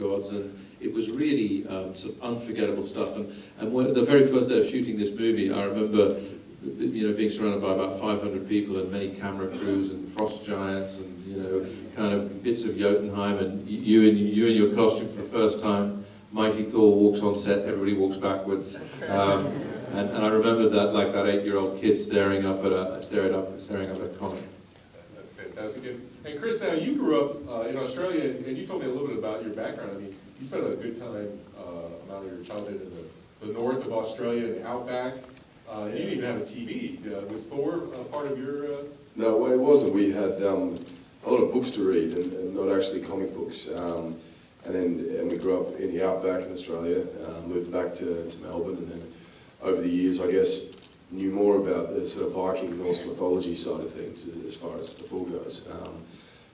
gods, and it was really sort of unforgettable stuff. And when, the very first day of shooting this movie, I remember, you know, being surrounded by about 500 people and many camera crews and frost giants and, you know, kind of bits of Jotunheim, and you in your costume for the first time. Mighty Thor walks on set, everybody walks backwards. And I remember that, like that 8-year-old kid staring up at a comic. That's fantastic. And Chris, now you grew up in Australia, and you told me a little bit about your background. I mean, you spent a good time about your childhood in the north of Australia, in the outback. And you didn't even have a TV. Was Thor part of your? No, well, it wasn't. We had a lot of books to read, and not actually comic books. And we grew up in the outback in Australia, moved back to Melbourne, and then over the years, I guess, knew more about the sort of Viking Norse mythology side of things as far as the Thor goes.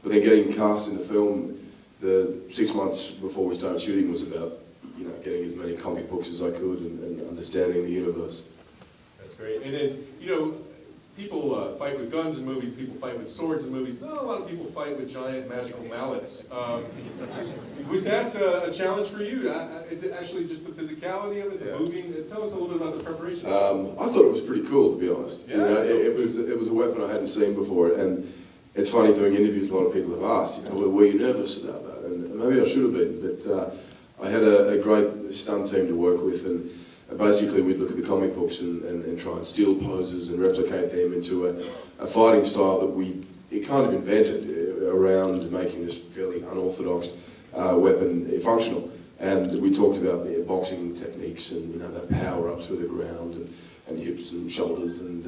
But then getting cast in the film, the 6 months before we started shooting was about, you know, getting as many comic books as I could and understanding the universe. That's great. And then, you know, people fight with guns in movies, people fight with swords in movies. Not a lot of people fight with giant magical mallets. Was that a challenge for you? Actually, just the physicality of it, the moving? Tell us a little bit about the preparation. I thought it was pretty cool, to be honest. Yeah, you know, it was a weapon I hadn't seen before, and it's funny, doing interviews, a lot of people have asked, you know, were you nervous about that? And maybe I should have been, but I had a great stunt team to work with, and basically we'd look at the comic books and try and steal poses and replicate them into a fighting style that we kind of invented around making this fairly unorthodox weapon functional. And we talked about the boxing techniques and, you know, that power up through the ground and hips and shoulders, and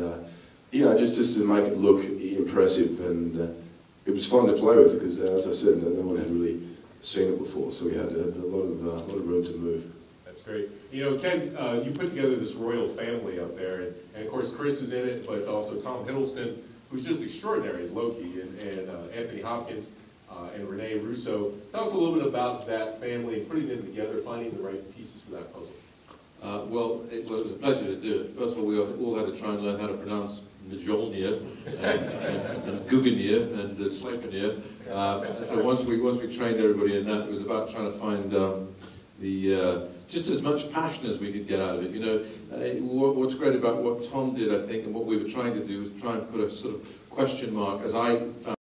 you know, just to make it look impressive. And it was fun to play with because, as I said, no one had really seen it before, so we had a lot of room to move. That's great. You know, Ken, you put together this royal family up there, and of course Chris is in it, but it's also Tom Hiddleston, who's just extraordinary as Loki, and Anthony Hopkins and Renee Russo. Tell us a little bit about that family and putting them together, finding the right pieces for that puzzle. Well, it was a pleasure to do it. First of all, we all had to try and learn how to pronounce Mjolnir and Guggenir and Sleipnir. So once we trained everybody in that, it was about trying to find just as much passion as we could get out of it. You know, what's great about what Tom did, I think, and what we were trying to do was try and put a sort of question mark, as I found